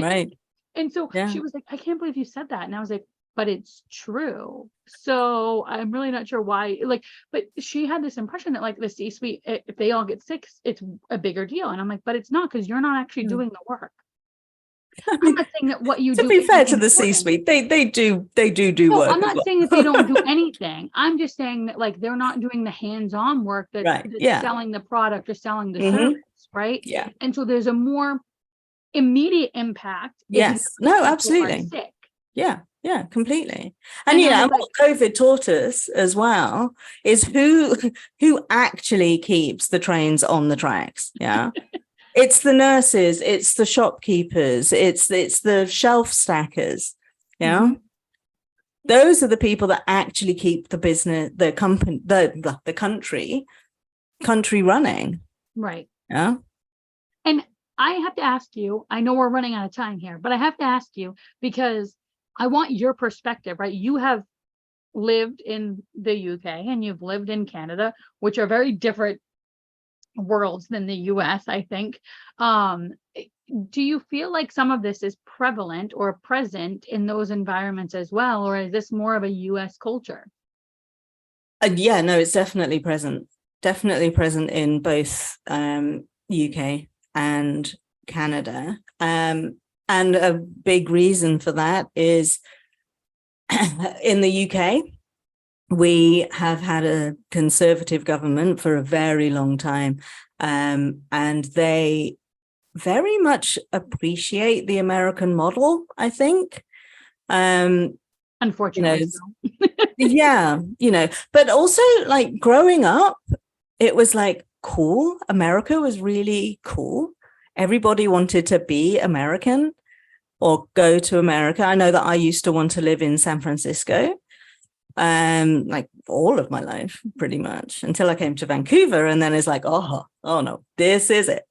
Right. And so she was like, I can't believe you said that. And I was like, but it's true. So I'm really not sure why, like, but she had this impression that like the C-suite, if they all get sick, it's a bigger deal. And I'm like, but it's not, because you're not actually doing the work. I I'm mean, not saying that what you to do be fair to the important. C-suite, they do No, work. I'm not saying that they don't do anything. I'm just saying that like they're not doing the hands-on work that's selling the product or selling the service, right? Yeah. And so there's a more immediate impact. Yes. No, absolutely. Sick. Yeah, completely. And and what COVID taught us as well is who actually keeps the trains on the tracks. Yeah. It's the nurses, it's the shopkeepers, it's the shelf stackers. Yeah. Those are the people that actually keep the business, the company, the country running. Right. Yeah. And I have to ask you, I know we're running out of time here, but I have to ask you because I want your perspective, right? You have lived in the UK and you've lived in Canada, which are very different worlds than the US, I think. Do you feel like some of this is prevalent or present in those environments as well? Or is this more of a US culture? Yeah, no, it's definitely present in both UK and Canada. And a big reason for that is in the UK, we have had a conservative government for a very long time, and they very much appreciate the American model, I think. Unfortunately. Yeah, but also like growing up, it was like cool. America was really cool. Everybody wanted to be American or go to America. I know that I used to want to live in San Francisco, like all of my life, pretty much, until I came to Vancouver. And then it's like, oh no, this is it.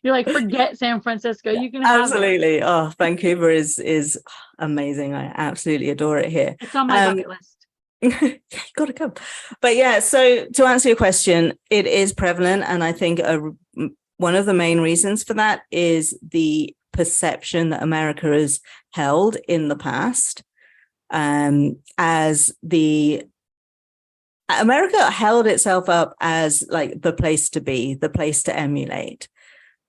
You're like, forget San Francisco. You can have absolutely. It. Oh, Vancouver is amazing. I absolutely adore it here. It's on my bucket list. You gotta come. But yeah, so to answer your question, it is prevalent, and I think one of the main reasons for that is the perception that America has held in the past, as America held itself up as like the place to be, the place to emulate.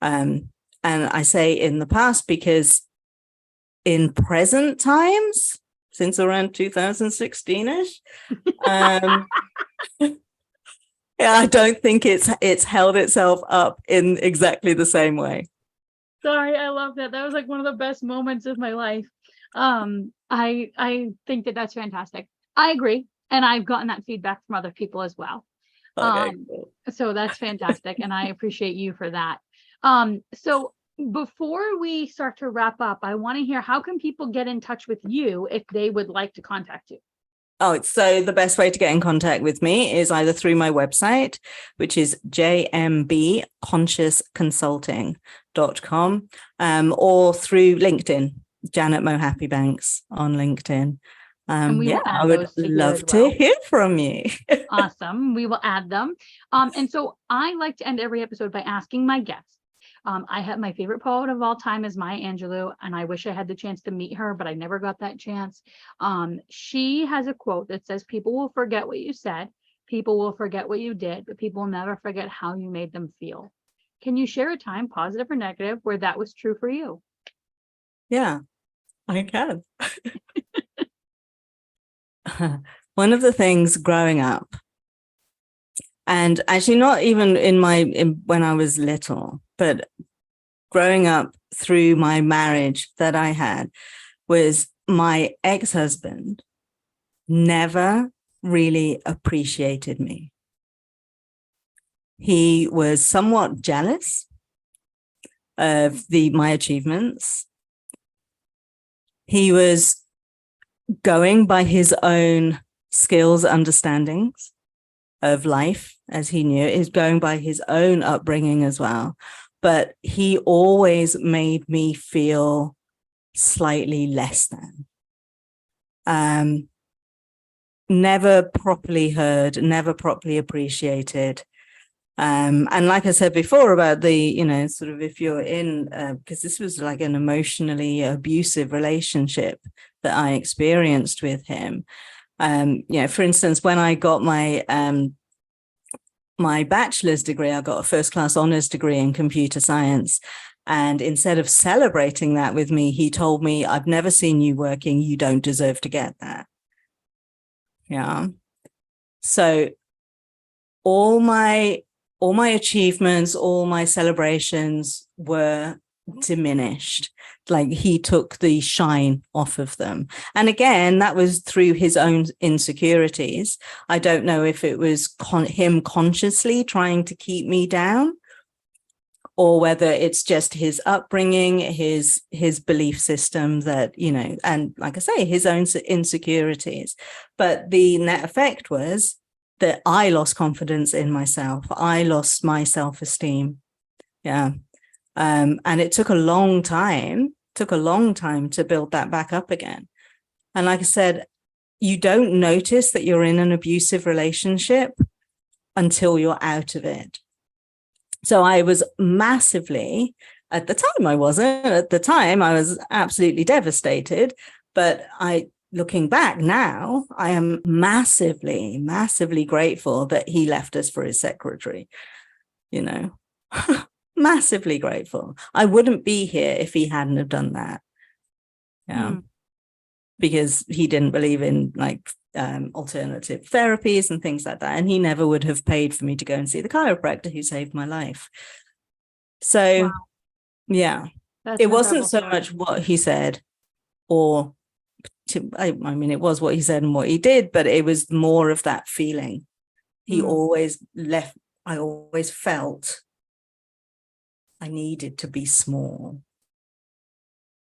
And I say in the past because in present times, since around 2016-ish, yeah, I don't think it's held itself up in exactly the same way. Sorry, I love that. That was like one of the best moments of my life. I think that's fantastic. I agree, and I've gotten that feedback from other people as well. Okay, cool. So that's fantastic, and I appreciate you for that. So before we start to wrap up, I want to hear, how can people get in touch with you if they would like to contact you? Oh, so the best way to get in contact with me is either through my website, which is jmbconsciousconsulting.com, or through LinkedIn, Janet Mohapi-Banks on LinkedIn. Yeah, I would love to hear from you. Awesome. We will add them. And so I like to end every episode by asking my guests. I have my favorite poet of all time is Maya Angelou, and I wish I had the chance to meet her, but I never got that chance. She has a quote that says, people will forget what you said, people will forget what you did, but people will never forget how you made them feel. Can you share a time, positive or negative, where that was true for you? Yeah, I can. One of the things growing up, And actually not even when I was little, but growing up through my marriage that I had, was my ex-husband never really appreciated me. He was somewhat jealous of my achievements. He was going by his own skills, understandings of life as he knew it. He's going by his own upbringing as well. But he always made me feel slightly less than. Never properly heard, never properly appreciated. And like I said before about the, sort of if you're in, because this was like an emotionally abusive relationship that I experienced with him. For instance, when I got my bachelor's degree, I got a first-class honors degree in computer science. And instead of celebrating that with me, he told me, I've never seen you working. You don't deserve to get that. Yeah. So all my achievements, all my celebrations were diminished. Like he took the shine off of them. And again, that was through his own insecurities. I don't know if it was him consciously trying to keep me down, or whether it's just his upbringing, his belief system that, and like I say, his own insecurities. But the net effect was that I lost confidence in myself. I lost my self-esteem. Yeah. And it took a long time to build that back up again. And like I said, you don't notice that you're in an abusive relationship until you're out of it. So I was massively, at the time I wasn't, at the time I was absolutely devastated, but looking back now, I am massively, massively grateful that he left us for his secretary, massively grateful. I wouldn't be here if he hadn't have done that. Yeah. Because he didn't believe in alternative therapies and things like that. And he never would have paid for me to go and see the chiropractor who saved my life. So, wow. Yeah, it wasn't so much what he said or it was what he said and what he did, but it was more of that feeling. He always left. I always felt I needed to be small.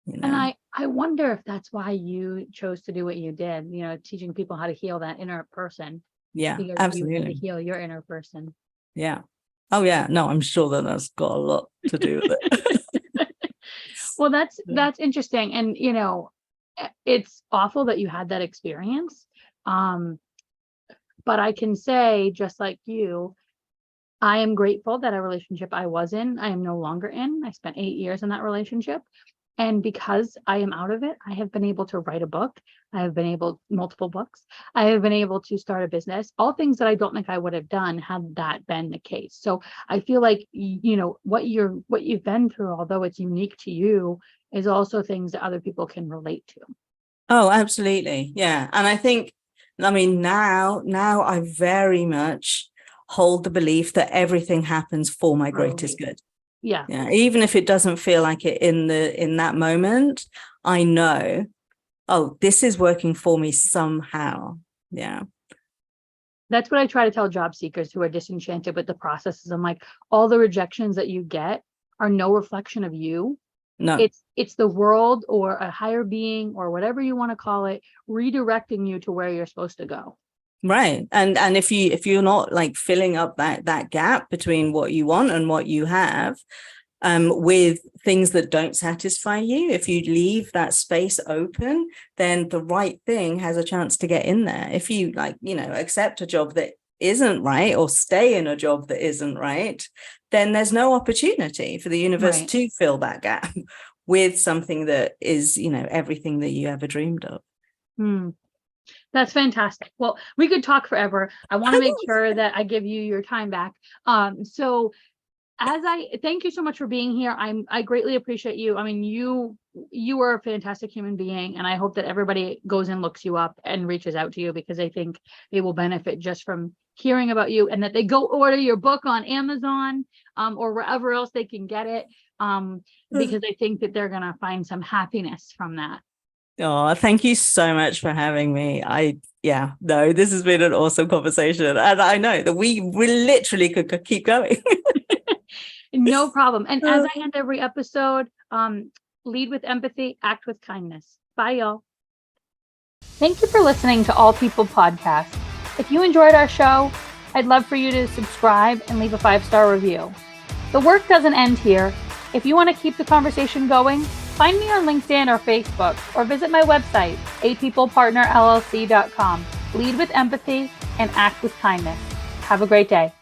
And I wonder if that's why you chose to do what you did, teaching people how to heal that inner person. Yeah, because absolutely. You had to heal your inner person. Yeah. Oh, yeah. No, I'm sure that's got a lot to do with it. Well, that's interesting. And, it's awful that you had that experience. But I can say, just like you, I am grateful that a relationship I was in, I am no longer in. I spent 8 years in that relationship. And because I am out of it, I have been able to write a book. I have been multiple books. I have been able to start a business, all things that I don't think I would have done had that been the case. So I feel like, what you've been through, although it's unique to you, is also things that other people can relate to. Oh, absolutely. Yeah. And I think, now I very much hold the belief that everything happens for my greatest good. Yeah. Even if it doesn't feel like it in that moment, I know, oh, this is working for me somehow. Yeah. That's what I try to tell job seekers who are disenchanted with the processes. I'm like, all the rejections that you get are no reflection of you. No. It's the world or a higher being or whatever you want to call it, redirecting you to where you're supposed to go. Right. And if you're not like filling up that gap between what you want and what you have, with things that don't satisfy you, if you leave that space open, then the right thing has a chance to get in there. If you accept a job that isn't right or stay in a job that isn't right, then there's no opportunity for the universe to fill that gap with something that is, everything that you ever dreamed of. That's fantastic. Well, we could talk forever. I want to make sure that I give you your time back. So thank you so much for being here. I greatly appreciate you. You you are a fantastic human being, and I hope that everybody goes and looks you up and reaches out to you, because I think they will benefit just from hearing about you, and that they go order your book on Amazon or wherever else they can get it, because I think that they're going to find some happiness from that. Oh, thank you so much for having me. This has been an awesome conversation. And I know that we literally could keep going. No problem. And as I end every episode, lead with empathy, act with kindness. Bye, y'all. Thank you for listening to All People Podcast. If you enjoyed our show, I'd love for you to subscribe and leave a 5-star review. The work doesn't end here. If you want to keep the conversation going, find me on LinkedIn or Facebook, or visit my website, apeoplepartnerllc.com. Lead with empathy and act with kindness. Have a great day.